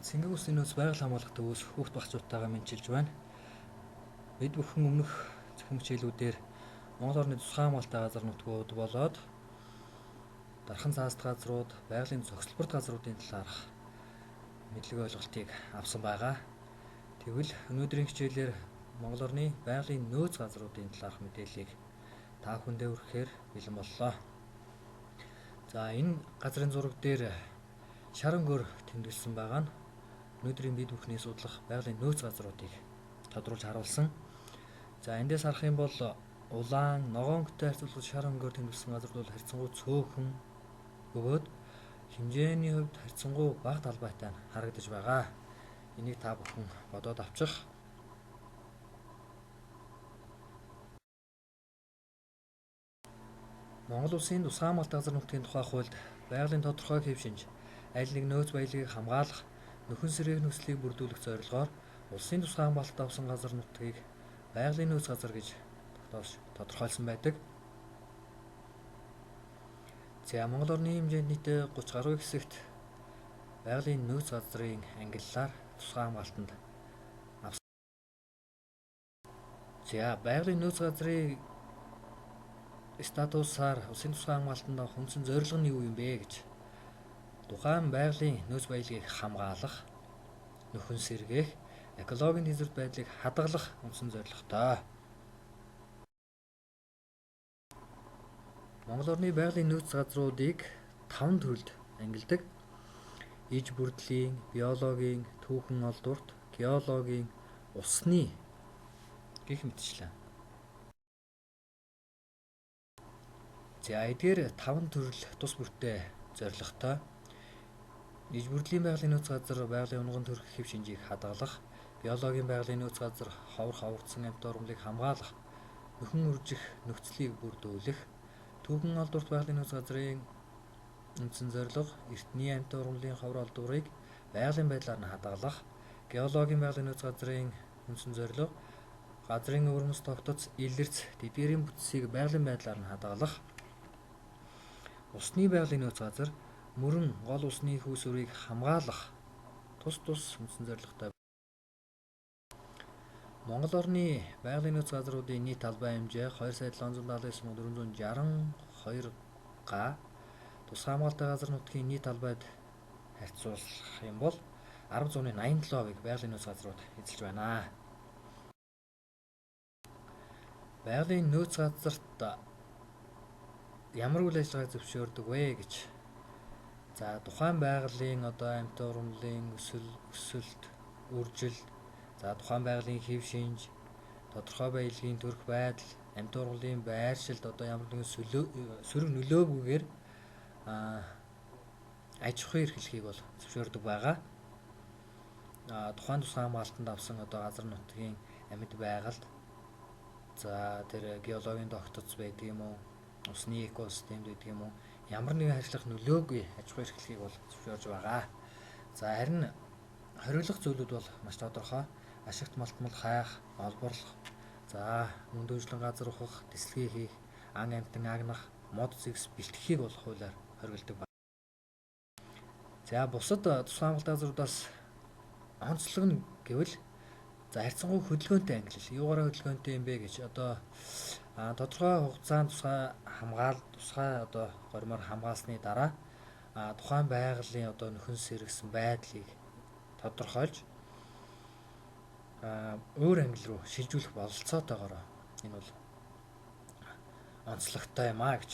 Цэнгэг усны нөөц байгаль хамгаалах төвөөс хүүхд багцуудтайгаа мэдчилж байна. Бид бүхэн өмнөх зөвхөн хичээлүүдээр Монгол орны тусгай хамгаалалттай газар нутгууд болоод дархан цаазд газрууд, байгалийн зохицолборт газруудын талаарх мэдлэг ойлголтыг авсан байгаа. Тэгвэл өнөөдрийн хичээлээр Монгол орны байгалийн нөөц газруудын талаарх мэдээллийг та бүхэндээ хүргэхээр бэлэн боллоо. За энэ газрын зураг дээр шар өнгөөр тэмдэглэсэн байгаа нь өнөөдрийн бид бүхний судлах байгалийн нөөц газруудыг тодруулж харуулсан. За эндээс харах юм бол улаан, ногоонтой харьцуулбал шар өнгөөр тэмдэглэсэн газрууд бол харьцангуй цөөхөн бөгөөд хэмжээний хувьд харьцангуй бага талбайтай харагдаж байгаа. Энийг та бүхэн бодоод авчих. Монгол Улсын тусгай хамгаалалт газар нутгийн тухай хуульд байгалийн тодорхой хэв шинж аль нэг нөөц баялагийг хамгаалах, нөхөн сэргээх нөхцөлийг бүрдүүлэх зорилгоор улсын тусгай хамгаалалт авсан газар нутгийг байгалийн нөөц газар гэж тодорхойлсон байдаг. За Монгол орны хэмжээнд нийтээ 30 гаруй хэсэгт байгалийн нөөц газрын ангиллаар тусгай хамгаалтанд авсан. За байгалийн нөөц газрын статусаар улсын тусгай хамгаалтанд авах үндсэн зорилго нь юу юм бэ гэж тухайн байгалийн нөөц баялагийг хамгаалах, нөхөн сэргээх, экологийн тэнцвэрт байдлыг хадгалах үндсэн зорилготой. Монгол орны байгалийн нөөц газруудыг 5 төрөлд ангилдаг. Иж бүрдлийн, биологийн, түүхэн олдворт, геологийн, усны гэх мэтчлэн. За эдгээр 5 төрөл тус бүртээ зорилготой. Иж бүрдлийн байгалийн нөөц газар байгалийн унган төрх хэв шинжийг хадгалах, биологийн байгалийн нөөц газар ховор ховордсон амьтад ургамлыг хамгаалах, нөхөн үржих нөхцөлийг бүрдүүлэх, түүхэн олдворт байгалийн нөөц газрын үндсэн зорилго эртний амьтад ургамлын ховор олдврыг байгалийн байдлаар нь хадгалах, геологийн байгалийн нөөц газрын үндсэн зорилго газрын өвөрмөц тогтоц, илэрц, тэдгээрийн бүтцийг байгалийн байдлаар нь хадгалах, усны байгалийн нөөц газар мөрөн гол усны хүүсвэрийг хамгаалах тус үндсэн зорилготой. Монгол орны байгалийн нөөц газруудын нийт талбай хэмжээ 2,79462 га. Тусгай хамгаалалтай газар нутгийн нийт талбайд харьцуулах юм бол 10,87%-ийг байгалийн нөөц газрууд эзэлж байна. Байгалийн нөөц газарт ямар үйл ажиллагааг зөвшөөрдөг вэ гэж тухайн байгалийн амьтад ургамлын өсөлт, үржилт, тухайн байгалийн хэв шинж, тодорхой баялагын төрх байдал, амьтад ургамлын байршилд ямар нэгэн сөрөг нөлөөгүйгээр аж ахуйн эрхлэлийг бол зөвшөөрдөг байгаа. Тухайн тусгай хамгаалтанд авсан газар нутгийн амьд байгальд тэр геологийн тогтоц байдаг юм уу, усны экосистемд байдаг юм уу, ямар нэгэн харьцлах нөлөөгүй аж ахуйн эрхлэлийг бол зөвшөөрж байгаа. Харин хориглох зүйлүүд бол маш тодорхой. Ашигт малтмал хайх, олборлох, мөн дүүжлэн газар ухах, тэслэгээ хийх, ан амьтан агнах, мод зэгс бэлтгэхийг бол хуулиар хориглодог байна. Бусад тусгай хамгаалалт газруудаас онцлог нь гэвэл харьцангуй хөдөлгөөнтэй ангилал. Юугаараа хөдөлгөөнтэй юм бэ гэж тодорхой хугацаанд тусгай горимоор хамгаалсны дараа тухайн байгалийн нөхөн сэргсэн байдлыг тодорхойлж өөр ангил руу шилжүүлэх бололцоотойгоор энэ бол онцлогтой юм аа гэж.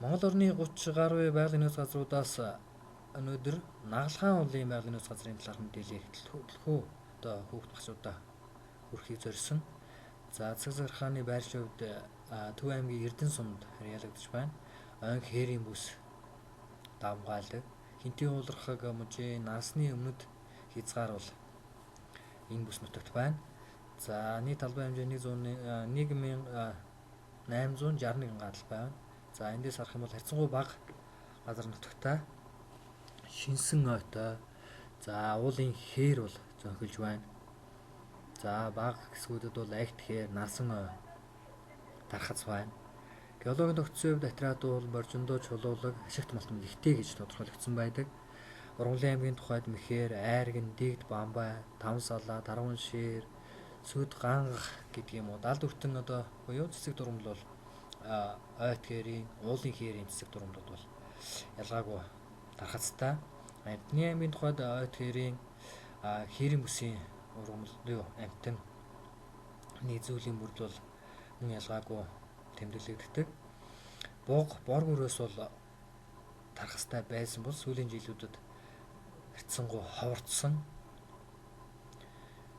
Монгол орны 30 гаруй байгалийн нөөц газруудаас өнөөдөр Нагалхан уулын байгалийн нөөц газрын талаарх мэдээллийг төлхөө хүүхд багцуудаа хүргэхийг зорьсон. Засаг захиргааны байршийн хувьд Төв аймгийн Эрдэнэ сумд харьяалагдж байна. Ойнх хээрийн бүс давмгайлдаг. Хинтийн уулархаг мужийн насны өмнөд хязгааруул энэ бүс нутагт байна. Нийт талбай хэмжээ 1,861 га талбай байна. Эндээс харах юм бол харьцангуй бага газар нутагтай, шинсэн ойтой. Уулын хээр бол зөнхөлж байна. Бага хэсгүүдэд бол агт хээр, насан ой тархац байна. Геологийн тогтцын хувьд Атраад уул, Боржиндоо чулуулаг, ашигт малтмал ихтэй гэж тодорхойлогдсон байдаг. Ургамлын аймгийн тухайд Мэхээр, Айргэн, Дэгд, Бамбай, Тавсалаа, Тарван Шир, Сүд Ганга гэдэг юм уу 70 хүртэн одоо буюу цэцэг дурамл бол ойт хээрийн, уулын хээрийн цэцэг дурамлууд бол ялгаагүй тархацтай. Амтны аймгийн тухайд ойт хээрийн хээрийн бүсийн ургамал юу амтны зүйлийн бүрд бол мөн ялгаагүй тэмдэглэгддэг. Бог, бор гүрээс бол тархастай байсан бол сүүлийн жилүүдэд хэрцсэнгуй ховорцсон.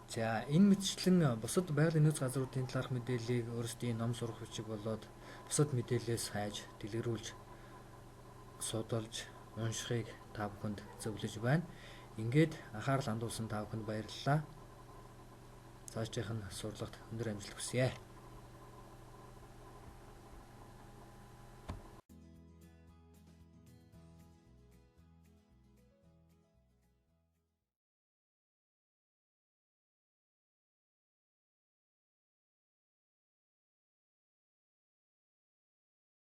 За энэ мэтчлэн бусад байгалийн нөөц газруудын талаарх мэдээллийг өөрсдийн ном сурах бичиг болоод бусад мэдээллээс хайж дэлгэрүүлж судалж уншихыг та бүхэнд зөвлөж байна. Ингээд анхаарал хандуулсан та бүхэнд баярлалаа. Цаашдынх нь сурлагт өндөр амжилт хүсье.